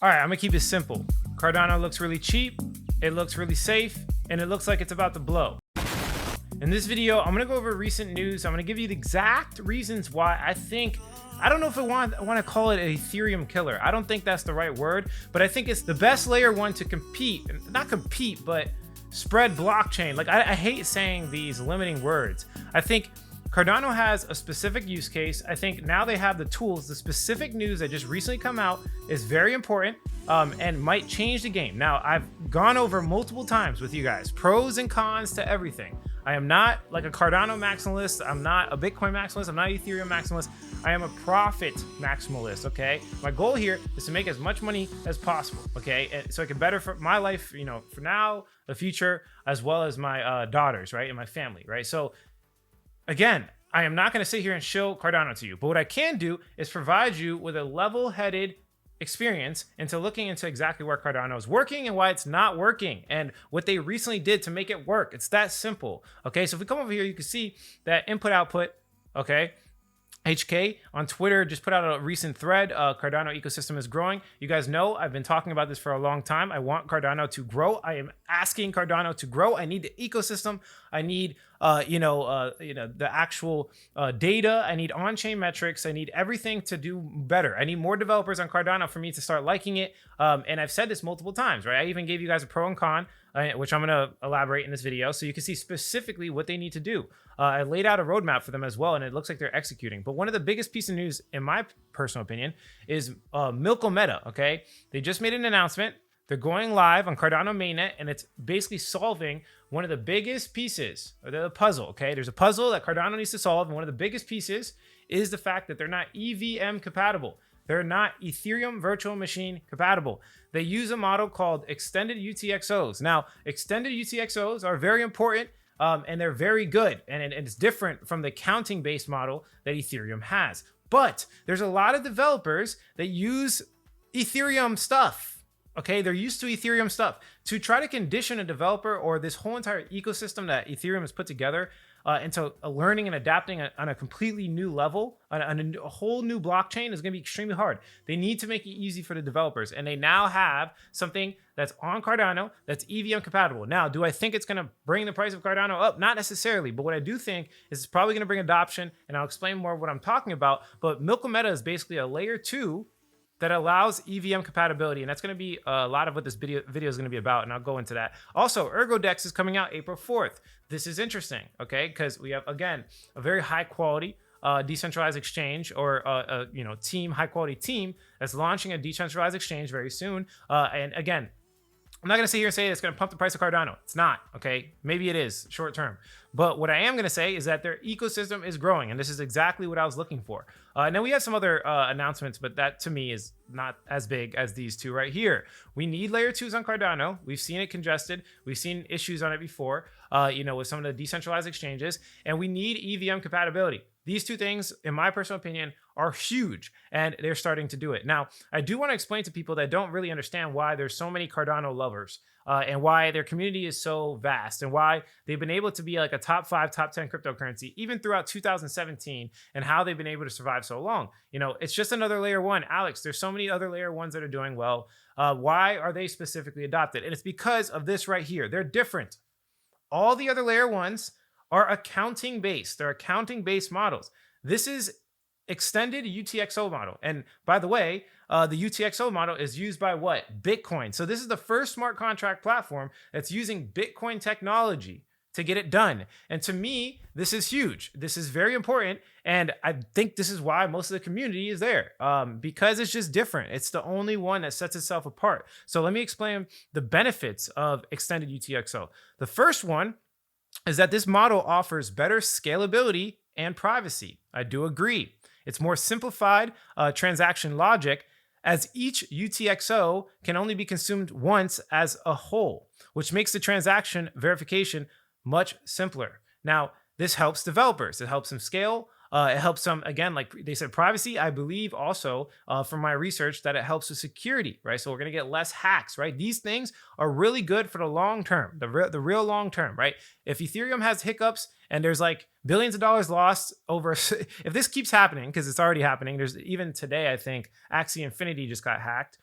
All right, I'm gonna keep it simple. Cardano looks really cheap, it looks really safe, and it looks like it's about to blow. In this video, I'm gonna go over recent news. I'm gonna give you the exact reasons why I don't know if I want to call it an Ethereum killer. I don't think that's the right word, but I think it's the best layer one to compete, not compete, but spread blockchain. Like I hate saying these limiting words. I think Cardano has a specific use case. I think now they have the tools. The specific news that just recently come out is very important and might change the game. Now, I've gone over multiple times with you guys, pros and cons to everything. I am not like a Cardano maximalist. I'm not a Bitcoin maximalist. I'm not an Ethereum maximalist. I am a profit maximalist, okay? My goal here is to make as much money as possible, okay? And so I can better for my life, you know, for now, the future, as well as my daughters, right? And my family, right? So again, I am not going to sit here and show Cardano to you, but what I can do is provide you with a level-headed experience into looking into exactly where Cardano is working and why it's not working and what they recently did to make it work. It's that simple. Okay, so if we come over here, you can see that input output. Okay, HK on Twitter just put out a recent thread. Cardano ecosystem is growing. You guys know I've been talking about this for a long time. I want Cardano to grow. I am asking Cardano to grow. I need the ecosystem. I need the actual data. I need on-chain metrics. I need everything to do better. I need more developers on Cardano for me to start liking it. And I've said this multiple times, right? I even gave you guys a pro and con, which I'm going to elaborate in this video, so you can see specifically what they need to do. I laid out a roadmap for them as well, and it looks like they're executing. But one of the biggest pieces of news, in my personal opinion, is Milkomeda. Okay, they just made an announcement. They're going live on Cardano mainnet, and it's basically solving one of the biggest pieces of the puzzle. Okay, there's a puzzle that Cardano needs to solve, and one of the biggest pieces is the fact that they're not EVM compatible. They're not Ethereum virtual machine compatible. They use a model called extended EUTxOs. Now, extended EUTxOs are very important, and they're very good, and it's different from the counting-based model that Ethereum has. But there's a lot of developers that use Ethereum stuff. Okay, they're used to Ethereum stuff. To try to condition a developer or this whole entire ecosystem that Ethereum has put together into learning and adapting on a completely new level, on a whole new blockchain is going to be extremely hard. They need to make it easy for the developers, and they now have something that's on Cardano that's EVM compatible. Now, do I think it's going to bring the price of Cardano up? Not necessarily, but what I do think is it's probably going to bring adoption, and I'll explain more of what I'm talking about. But Milkomeda is basically a layer 2 that allows EVM compatibility, and that's going to be a lot of what this video is going to be about, and I'll go into that. Also, ERGODEX is coming out April 4th. This is interesting, okay, because we have, again, a very high-quality decentralized exchange or high-quality team that's launching a decentralized exchange very soon. And again, I'm not going to sit here and say it's going to pump the price of Cardano. It's not, okay? Maybe it is short term. But what I am going to say is that their ecosystem is growing, and this is exactly what I was looking for. Now, we have some other announcements, but that to me is not as big as these two right here. We need layer 2s on Cardano. We've seen it congested. We've seen issues on it before, with some of the decentralized exchanges, and we need EVM compatibility. These two things, in my personal opinion, are huge, and they're starting to do it. Now, I do want to explain to people that don't really understand why there's so many Cardano lovers and why their community is so vast and why they've been able to be like a top 5, top 10 cryptocurrency, even throughout 2017, and how they've been able to survive so long. You know, it's just another layer 1. Alex, there's so many other layer 1s that are doing well. Why are they specifically adopted? And it's because of this right here. They're different. All the other layer 1s are accounting based. They're accounting based models. This is extended EUTxO model. And by the way, the EUTxO model is used by what? Bitcoin. So this is the first smart contract platform that's using Bitcoin technology to get it done. And to me, this is huge. This is very important. And I think this is why most of the community is there, because it's just different. It's the only one that sets itself apart. So let me explain the benefits of extended EUTxO. The first one is that this model offers better scalability and privacy. I do agree. It's more simplified transaction logic, as each EUTxO can only be consumed once as a whole, which makes the transaction verification much simpler. Now, this helps developers. It helps them scale. It helps them, again, like they said, privacy. I believe also from my research that it helps with security, right? So we're going to get less hacks, right? These things are really good for the long term, the real long term, right? If Ethereum has hiccups and there's like billions of dollars lost over, if this keeps happening, because it's already happening, there's even today, I think, Axie Infinity just got hacked.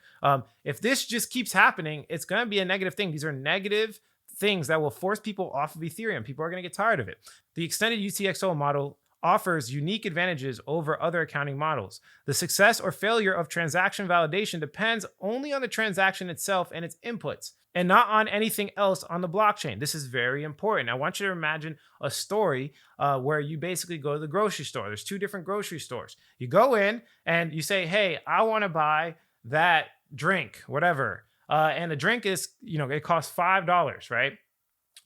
If this just keeps happening, it's going to be a negative thing. These are negative things that will force people off of Ethereum. People are going to get tired of it. The extended EUTxO model offers unique advantages over other accounting models. The success or failure of transaction validation depends only on the transaction itself and its inputs, and not on anything else on the blockchain. This is very important. I want you to imagine a story where you basically go to the grocery store. There's two different grocery stores. You go in and you say, hey, I want to buy that drink, whatever. And the drink is, it costs $5, right?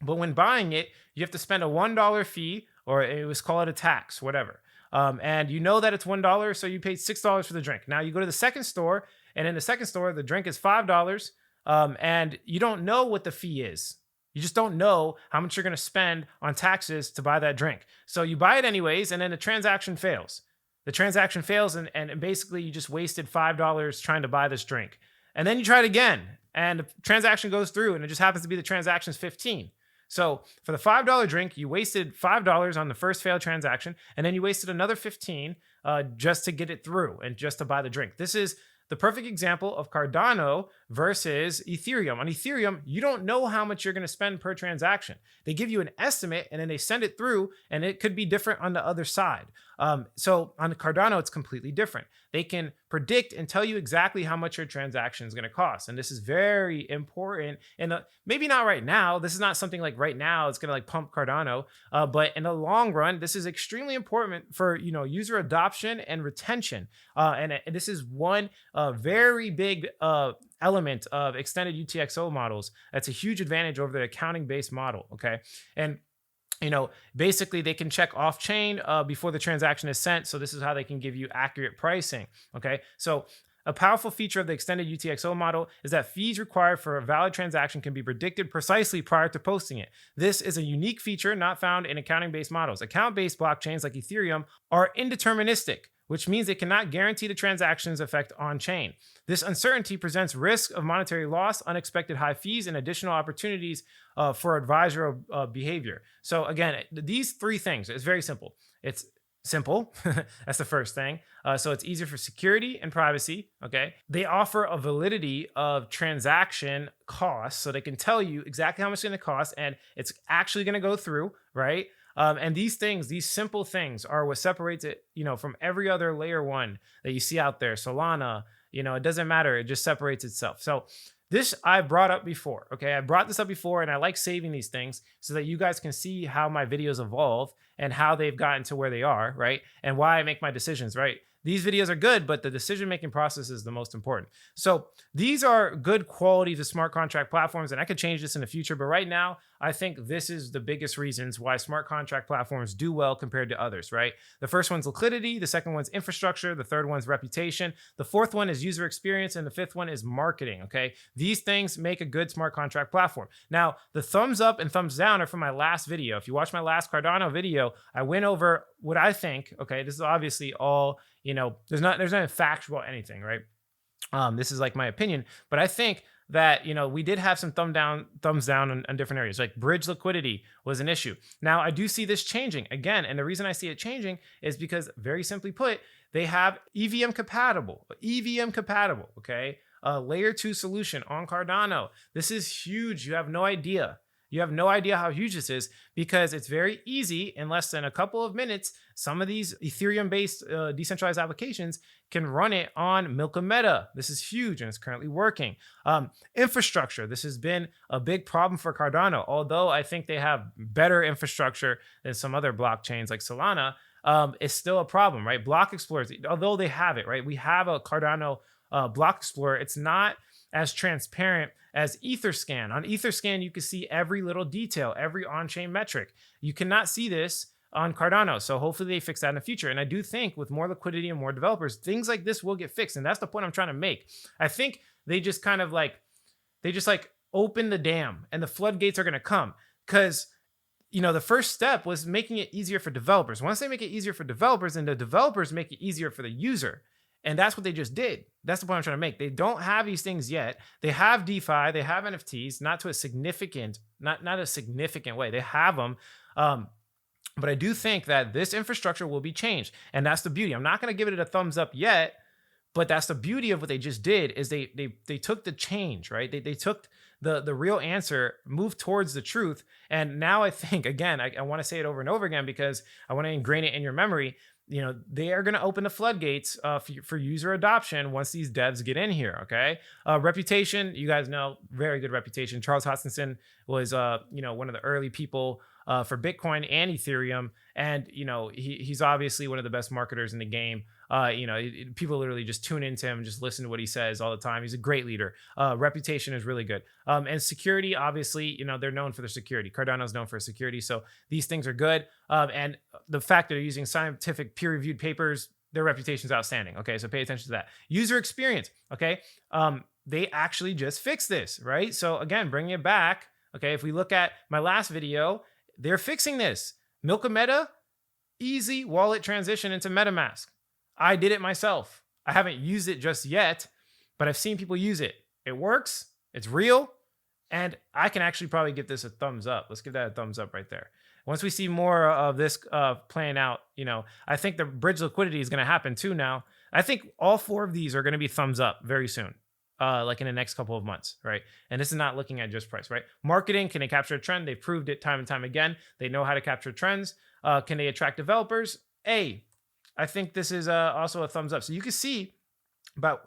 But when buying it, you have to spend a $1 fee, or it was called a tax, whatever. And you know that it's $1, so you paid $6 for the drink. Now you go to the second store, and in the second store, the drink is $5, and you don't know what the fee is. You just don't know how much you're going to spend on taxes to buy that drink. So you buy it anyways, and then the transaction fails. The transaction fails, and basically you just wasted $5 trying to buy this drink. And then you try it again, and the transaction goes through, and it just happens to be the transaction's 15. So for the $5 drink, you wasted $5 on the first failed transaction, and then you wasted another 15 just to get it through and just to buy the drink. This is the perfect example of Cardano versus Ethereum. On Ethereum, you don't know how much you're going to spend per transaction. They give you an estimate, and then they send it through, and it could be different on the other side. So on Cardano, it's completely different. They can predict and tell you exactly how much your transaction is going to cost. And this is very important. And maybe not right now. This is not something like right now it's going to like pump Cardano. But in the long run, this is extremely important for user adoption and retention. And this is one very big element of extended UTXO models. That's a huge advantage over the accounting-based model. Okay, and basically they can check off chain before the transaction is sent. So this is how they can give you accurate pricing. Okay. So a powerful feature of the extended UTXO model is that fees required for a valid transaction can be predicted precisely prior to posting it. This is a unique feature not found in accounting-based models. Account-based blockchains like Ethereum are indeterministic, which means they cannot guarantee the transaction's effect on chain. This uncertainty presents risk of monetary loss, unexpected high fees, and additional opportunities for advisorial behavior. So again, these three things, it's very simple. It's simple. That's the first thing. So it's easier for security and privacy. Okay. They offer a validity of transaction costs, so they can tell you exactly how much it's going to cost, and it's actually going to go through, right? And these things, these simple things are what separates it, from every other layer one that you see out there. Solana, it doesn't matter. It just separates itself. So this I brought up before. Okay. I brought this up before, and I like saving these things so that you guys can see how my videos evolve and how they've gotten to where they are, right? And why I make my decisions, right? These videos are good, but the decision-making process is the most important. So these are good quality to smart contract platforms, and I could change this in the future, but right now, I think this is the biggest reasons why smart contract platforms do well compared to others, right? The first one's liquidity, the second one's infrastructure, the third one's reputation, the fourth one is user experience, and the fifth one is marketing, okay? These things make a good smart contract platform. Now, the thumbs up and thumbs down are from my last video. If you watch my last Cardano video, I went over what I think, okay? This is obviously all, there's not factual anything, right? This is like my opinion, but I think that, we did have some thumbs down on different areas, like bridge liquidity was an issue. Now I do see this changing again. And the reason I see it changing is because, very simply put, they have EVM compatible, okay? Layer 2 solution on Cardano. This is huge. You have no idea. You have no idea how huge this is, because it's very easy. In less than a couple of minutes, some of these Ethereum-based decentralized applications can run it on Milkomeda. This is huge, and it's currently working. Infrastructure. This has been a big problem for Cardano. Although I think they have better infrastructure than some other blockchains like Solana, it's still a problem, right? Block explorers, although they have it, right? We have a Cardano block explorer. It's not as transparent as Etherscan. On Etherscan, you can see every little detail, every on-chain metric. You cannot see this on Cardano. So hopefully they fix that in the future. And I do think with more liquidity and more developers, things like this will get fixed. And that's the point I'm trying to make. I think they just kind of open the dam, and the floodgates are going to come, because the first step was making it easier for developers. Once they make it easier for developers, and the developers make it easier for the user. And that's what they just did. That's the point I'm trying to make. They don't have these things yet. They have DeFi, they have NFTs, not a significant way. They have them. But I do think that this infrastructure will be changed. And that's the beauty. I'm not going to give it a thumbs up yet, But that's the beauty of what they just did is they took the change, right? They took the real answer, moved towards the truth. And now I think, again, I want to say it over and over again because I want to ingrain it in your memory. You know, they are going to open the floodgates for user adoption once these devs get in here. Okay. Reputation, you guys know, very good reputation. Charles Hoskinson was, one of the early people for Bitcoin and Ethereum. And, he's obviously one of the best marketers in the game. People literally just tune into him, just listen to what he says all the time. He's a great leader. Reputation is really good. And security, obviously, they're known for their security. Cardano's known for security. So these things are good. And the fact that they're using scientific peer-reviewed papers, their reputation is outstanding. Okay, so pay attention to that. User experience. Okay, they actually just fixed this, right? So again, bringing it back. Okay, if we look at my last video, they're fixing this. Milkomeda, easy wallet transition into MetaMask. I did it myself. I haven't used it just yet, but I've seen people use it. It works. It's real. And I can actually probably give this a thumbs up. Let's give that a thumbs up right there. Once we see more of this playing out, I think the bridge liquidity is going to happen too now. I think all 4 of these are going to be thumbs up very soon, like in the next couple of months, right? And this is not looking at just price, right? Marketing, can they capture a trend? They've proved it time and time again. They know how to capture trends. Can they attract developers? I think this is also a thumbs up. So you can see by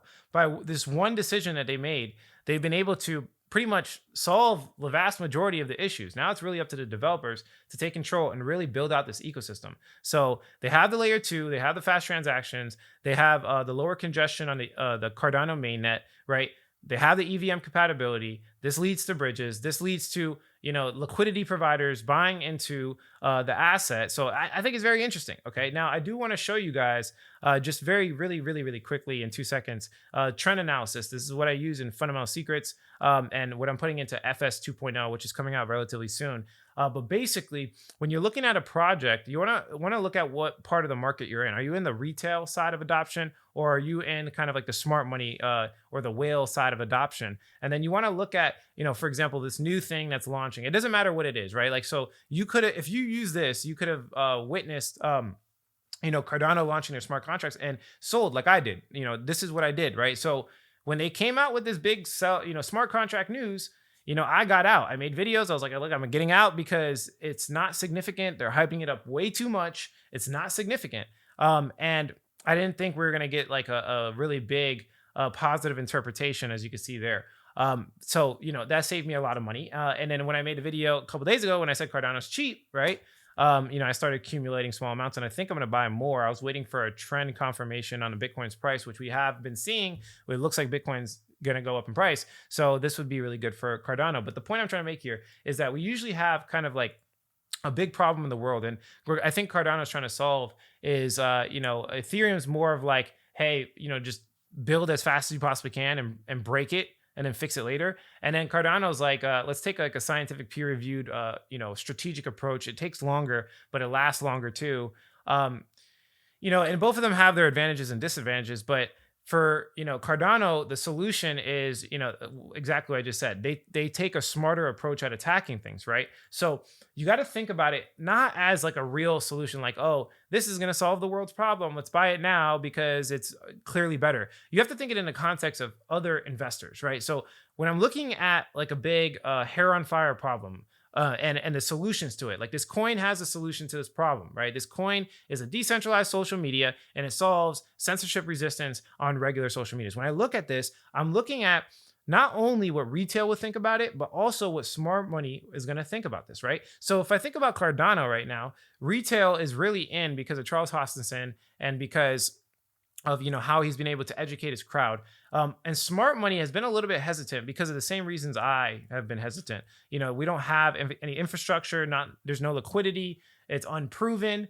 this one decision that they made, they've been able to pretty much solve the vast majority of the issues. Now it's really up to the developers to take control and really build out this ecosystem. So they have the layer 2, they have the fast transactions, they have the lower congestion on the Cardano mainnet, right? They have the EVM compatibility. This leads to bridges. This leads to liquidity providers buying into the asset. So I think it's very interesting. Okay, now I do want to show you guys just really quickly in 2 seconds trend analysis. This is what I use in Fundamental Secrets and what I'm putting into FS 2.0, which is coming out relatively soon. But basically, when you're looking at a project, you want to look at what part of the market you're in. Are you in the retail side of adoption, or are you in kind of like the smart money or the whale side of adoption? And then you want to look at, for example, this new thing that's launching. It doesn't matter what it is, right? Like, so you could have, if you use this, you could have witnessed, Cardano launching their smart contracts and sold like I did. This is what I did, right? So when they came out with this big smart contract news, I got out. I made videos. I was like, look, I'm getting out because it's not significant. They're hyping it up way too much. It's not significant. And I didn't think we were going to get like a really big positive interpretation, as you can see there. So that saved me a lot of money. And then when I made a video a couple days ago, when I said Cardano's cheap, right? I started accumulating small amounts, and I think I'm going to buy more. I was waiting for a trend confirmation on the Bitcoin's price, which we have been seeing. It looks like Bitcoin's going to go up in price. So this would be really good for Cardano. But the point I'm trying to make here is that we usually have kind of like a big problem in the world. And I think Cardano is trying to solve is, Ethereum's more of like, hey, just build as fast as you possibly can and break it and then fix it later. And then Cardano's like, let's take like a scientific peer-reviewed, strategic approach. It takes longer, but it lasts longer too. And both of them have their advantages and disadvantages, but for, Cardano, the solution is, exactly what I just said. They take a smarter approach at attacking things, right? So you got to think about it not as like a real solution, like, oh, this is going to solve the world's problem. Let's buy it now because it's clearly better. You have to think it in the context of other investors, right? So when I'm looking at like a big hair on fire problem, and the solutions to it. Like this coin has a solution to this problem, right? This coin is a decentralized social media and it solves censorship resistance on regular social medias. When I look at this, I'm looking at not only what retail would think about it, but also what smart money is going to think about this, right? So if I think about Cardano right now, retail is really in because of Charles Hoskinson and because of how he's been able to educate his crowd. And smart money has been a little bit hesitant because of the same reasons I have been hesitant. We don't have any infrastructure, there's no liquidity, it's unproven.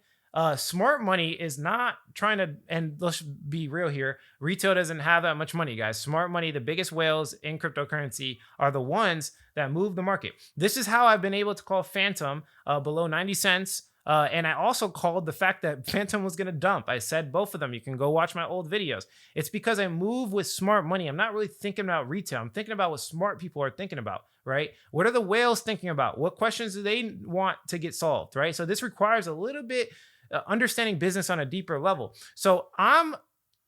Smart money is not trying to, and let's be real here, retail doesn't have that much money, guys. Smart money, the biggest whales in cryptocurrency, are the ones that move the market. This is how I've been able to call Phantom below 90 cents. And I also called the fact that Phantom was going to dump. I said both of them. You can go watch my old videos. It's because I move with smart money. I'm not really thinking about retail. I'm thinking about what smart people are thinking about, right? What are the whales thinking about? What questions do they want to get solved, right? So this requires a little bit understanding business on a deeper level. So I'm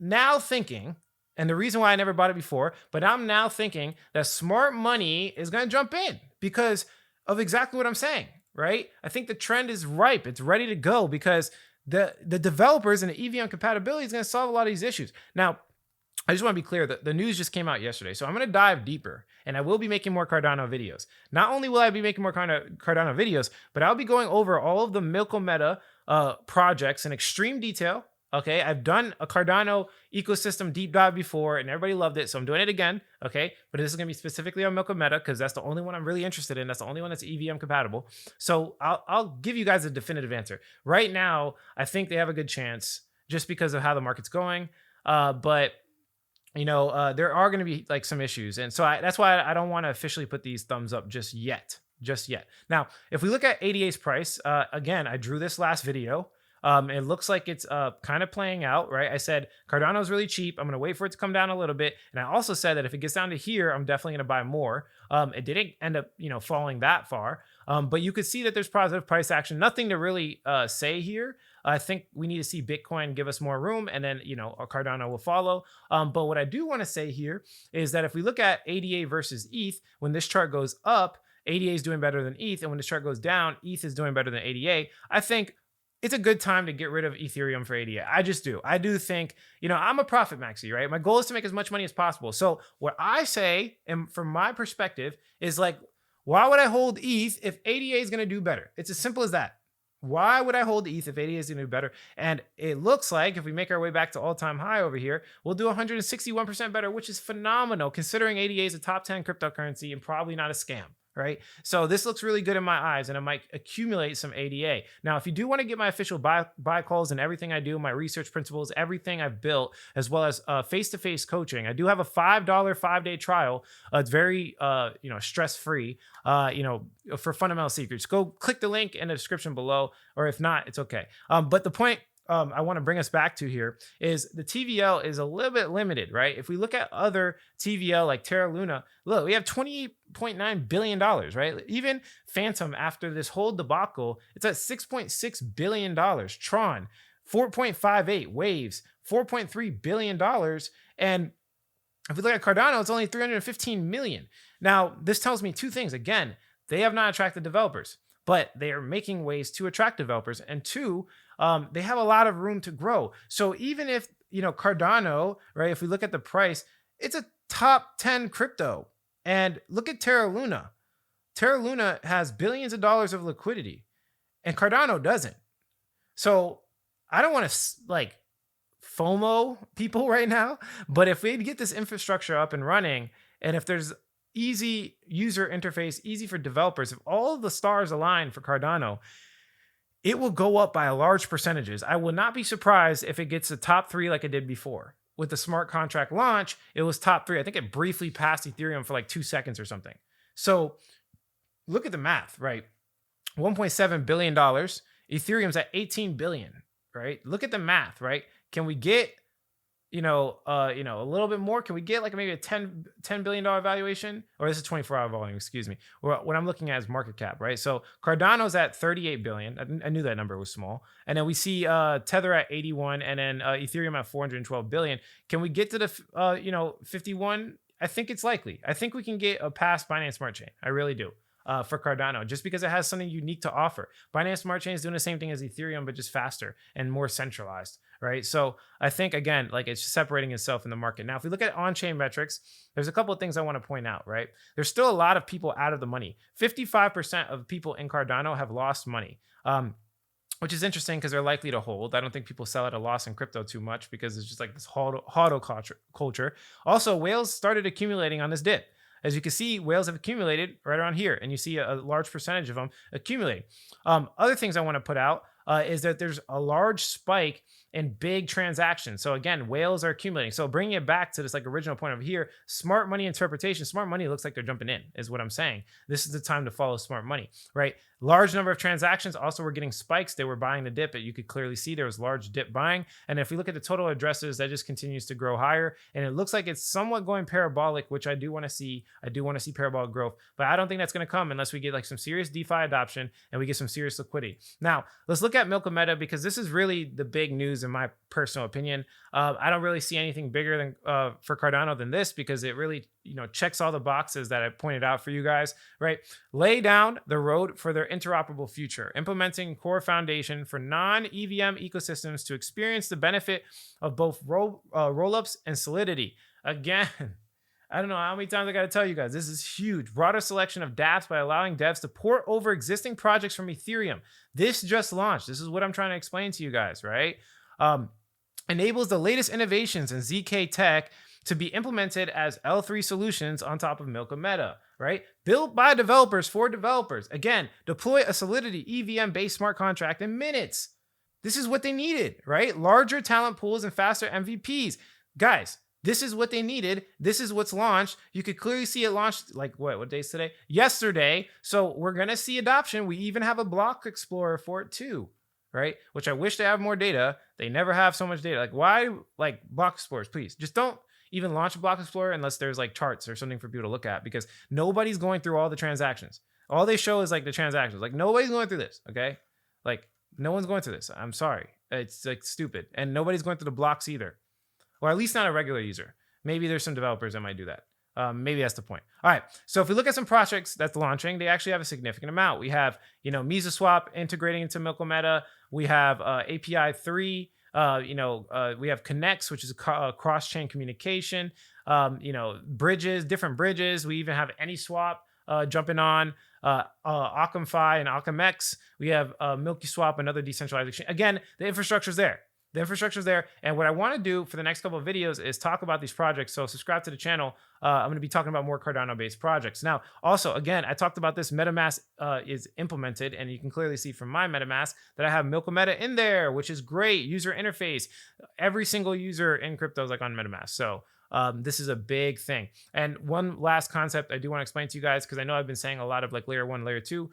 now thinking And the reason why I never bought it before, but I'm now thinking that smart money is going to jump in because of exactly what I'm saying, right? I think the trend is ripe. It's ready to go because the developers and the EVM compatibility is going to solve a lot of these issues. Now, I just want to be clear that the news just came out yesterday. So I'm going to dive deeper and I will be making more Cardano videos. Not only will I be making more Cardano videos, but I'll be going over all of the Milkomeda projects in extreme detail. Okay, I've done a Cardano ecosystem deep dive before and everybody loved it. So I'm doing it again. Okay, but this is going to be specifically on Milkomeda because that's the only one I'm really interested in. That's the only one that's EVM compatible. So I'll give you guys a definitive answer. Right now, I think they have a good chance just because of how the market's going. But you know, there are going to be like some issues. And so that's why I don't want to officially put these thumbs up just yet. Now, if we look at ADA's price, again, I drew this last video. It looks like it's kind of playing out, right? I said Cardano is really cheap. I'm going to wait for it to come down a little bit. And I also said that if it gets down to here, I'm definitely going to buy more. It didn't end up, falling that far. But you could see that there's positive price action. Nothing to really say here. I think we need to see Bitcoin give us more room and then, Cardano will follow. But what I do want to say here is that if we look at ADA versus ETH, when this chart goes up, ADA is doing better than ETH. And when this chart goes down, ETH is doing better than ADA. I think it's a good time to get rid of Ethereum for ADA. I just do. I do think, I'm a profit maxi, right? My goal is to make as much money as possible. So what I say, and from my perspective, is like, why would I hold ETH if ADA is going to do better? It's as simple as that. Why would I hold ETH if ADA is going to do better? And it looks like if we make our way back to all-time high over here, we'll do 161% better, which is phenomenal considering ADA is a top 10 cryptocurrency and probably not a scam. Right? So this looks really good in my eyes and I might accumulate some ADA. Now, if you do want to get my official buy calls and everything I do, my research principles, everything I've built, as well as face-to-face coaching, I do have a $5 5-day trial. It's very, stress-free, for fundamental secrets. Go click the link in the description below, or if not, it's okay. But the point I want to bring us back to here is the TVL is a little bit limited, right? If we look at other TVL like Terra Luna, look, we have $28.9 billion, right? Even Phantom, after this whole debacle, it's at $6.6 billion. Tron, 4.58, Waves, $4.3 billion. And if we look at Cardano, it's only 315 million. Now, this tells me two things. Again, they have not attracted developers, but they are making ways to attract developers. And two, they have a lot of room to grow. So even if, Cardano, right, if we look at the price, it's a top 10 crypto. And look at Terra Luna. Terra Luna has billions of dollars of liquidity and Cardano doesn't. So I don't want to FOMO people right now, but if we get this infrastructure up and running, and if there's easy user interface, easy for developers, if all the stars align for Cardano, it will go up by a large percentages. I will not be surprised if it gets the top 3 like it did before. With the smart contract launch, it was top 3. I think it briefly passed Ethereum for like 2 seconds or something. So look at the math, right? $1.7 billion. Ethereum's at 18 billion, right? Look at the math, right? Can we get, a little bit more? Can we get like maybe a $10 billion valuation? Or this is 24-hour volume, excuse me. What I'm looking at is market cap, right? So Cardano's at 38 billion. I knew that number was small. And then we see Tether at 81 and then Ethereum at 412 billion. Can we get to the, 51? I think it's likely. I think we can get past Binance Smart Chain. I really do. For Cardano, just because it has something unique to offer. Binance Smart Chain is doing the same thing as Ethereum, but just faster and more centralized, right? So I think, again, it's just separating itself in the market. Now, if we look at on-chain metrics, there's a couple of things I want to point out, right? There's still a lot of people out of the money. 55% of people in Cardano have lost money, which is interesting because they're likely to hold. I don't think people sell at a loss in crypto too much because it's just like this hodl culture. Also, whales started accumulating on this dip. As you can see, whales have accumulated right around here, and you see a large percentage of them accumulating. Other things I want to put out is that there's a large spike in big transactions. So again, whales are accumulating. So bringing it back to this original point over here, smart money interpretation, smart money looks like they're jumping in is what I'm saying. This is the time to follow smart money, right? Large number of transactions. Also, we're getting spikes. They were buying the dip, but you could clearly see there was large dip buying. And if we look at the total addresses, that just continues to grow higher. And it looks like it's somewhat going parabolic, which I do want to see. I do want to see parabolic growth, but I don't think that's going to come unless we get some serious DeFi adoption and we get some serious liquidity. Now, let's look at Milkomeda because this is really the big news in my personal opinion. I don't really see anything bigger than for Cardano than this, because it really, checks all the boxes that I pointed out for you guys, right? Lay down the road for their interoperable future, implementing core foundation for non-EVM ecosystems to experience the benefit of both roll-ups and Solidity. Again, I don't know how many times I got to tell you guys, this is huge. Broader selection of dApps by allowing devs to port over existing projects from Ethereum. This just launched. This is what I'm trying to explain to you guys, right? Enables the latest innovations in ZK tech to be implemented as L3 solutions on top of Milkomeda, right? Built by developers for developers. Again, deploy a Solidity EVM-based smart contract in minutes. This is what they needed, right? Larger talent pools and faster MVPs. Guys, this is what they needed. This is what's launched. You could clearly see it launched, like what day is today? Yesterday. So we're going to see adoption. We even have a block explorer for it too, right? Which I wish they have more data. They never have so much data. Like, why? Like, block explorers, please. Just don't even launch a block explorer unless there's like charts or something for people to look at, because nobody's going through all the transactions. All they show is like the transactions. Like, nobody's going through this, okay? Like, no one's going through this. I'm sorry. It's like stupid. And nobody's going through the blocks either. Or at least not a regular user. Maybe there's some developers that might do that. Maybe that's the point. All right. So if we look at some projects that's launching, they actually have a significant amount. We have, MesoSwap integrating into Milkomeda. We have API 3. We have Connects, which is cross-chain communication. Bridges, different bridges. We even have AnySwap jumping on. Occamfi and OccamX. We have Milkyswap, another decentralized exchange. Again, the infrastructure's there. The infrastructure's there. And what I want to do for the next couple of videos is talk about these projects. So subscribe to the channel. I'm going to be talking about more Cardano-based projects. Now, also, again, I talked about this. MetaMask is implemented, and you can clearly see from my MetaMask that I have Milkomeda in there, which is great. User interface. Every single user in crypto is like on MetaMask. So this is a big thing. And one last concept I do want to explain to you guys, because I know I've been saying a lot of like layer 1, layer 2.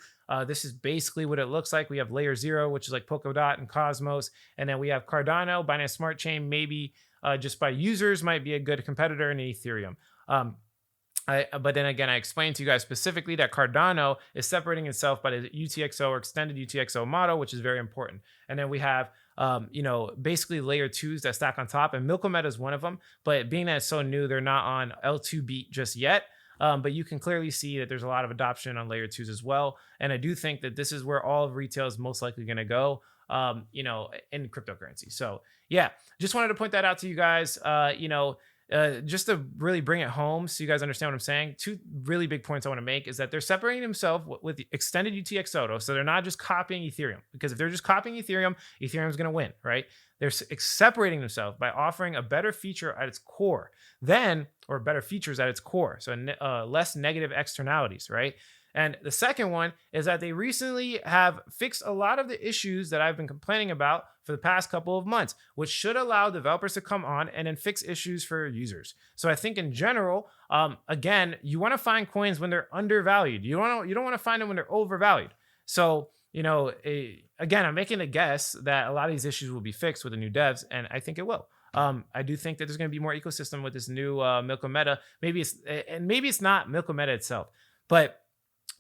This is basically what it looks like. We have layer 0, which is like Polkadot and Cosmos. And then we have Cardano, Binance Smart Chain, maybe just by users might be a good competitor in Ethereum. But then again, I explained to you guys specifically that Cardano is separating itself by the EUTxO or extended EUTxO model, which is very important. And then we have basically layer 2s that stack on top, and Milkomeda is one of them. But being that it's so new, they're not on L2 beat just yet. But you can clearly see that there's a lot of adoption on layer 2s as well. And I do think that this is where all of retail is most likely going to go, in cryptocurrency. So yeah, just wanted to point that out to you guys, just to really bring it home so you guys understand what I'm saying. Two really big points I want to make is that they're separating themselves with the extended EUTxO. So they're not just copying Ethereum, because if they're just copying Ethereum, Ethereum's going to win, right? They're separating themselves by offering a better feature at its core or better features at its core. So less negative externalities, right? And the second one is that they recently have fixed a lot of the issues that I've been complaining about for the past couple of months, which should allow developers to come on and then fix issues for users. So I think in general, again, you want to find coins when they're undervalued. You don't want to find them when they're overvalued. So, again, I'm making a guess that a lot of these issues will be fixed with the new devs, and I think it will. I do think that there's going to be more ecosystem with this new Milkomeda. Maybe it's not Milkomeda itself, but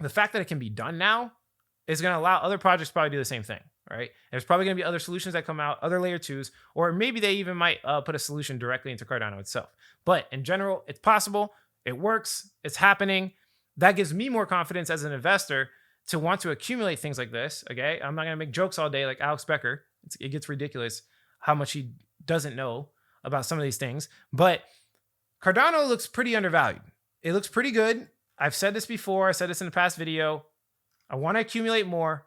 the fact that it can be done now is going to allow other projects to probably do the same thing, right? There's probably going to be other solutions that come out, other layer 2s, or maybe they even might put a solution directly into Cardano itself. But in general, it's possible. It works. It's happening. That gives me more confidence as an investor to want to accumulate things like this, okay? I'm not going to make jokes all day like Alex Becker. It gets ridiculous how much he doesn't know about some of these things. But Cardano looks pretty undervalued. It looks pretty good. I've said this before. I said this in the past video. I want to accumulate more.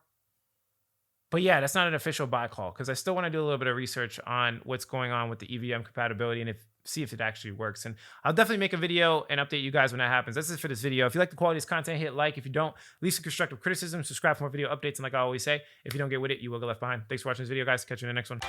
But yeah, that's not an official buy call, because I still want to do a little bit of research on what's going on with the EVM compatibility and see if it actually works. And I'll definitely make a video and update you guys when that happens. That's it for this video. If you like the quality of this content, hit like. If you don't, leave some constructive criticism. Subscribe for more video updates. And like I always say, if you don't get with it, you will get left behind. Thanks for watching this video, guys. Catch you in the next one.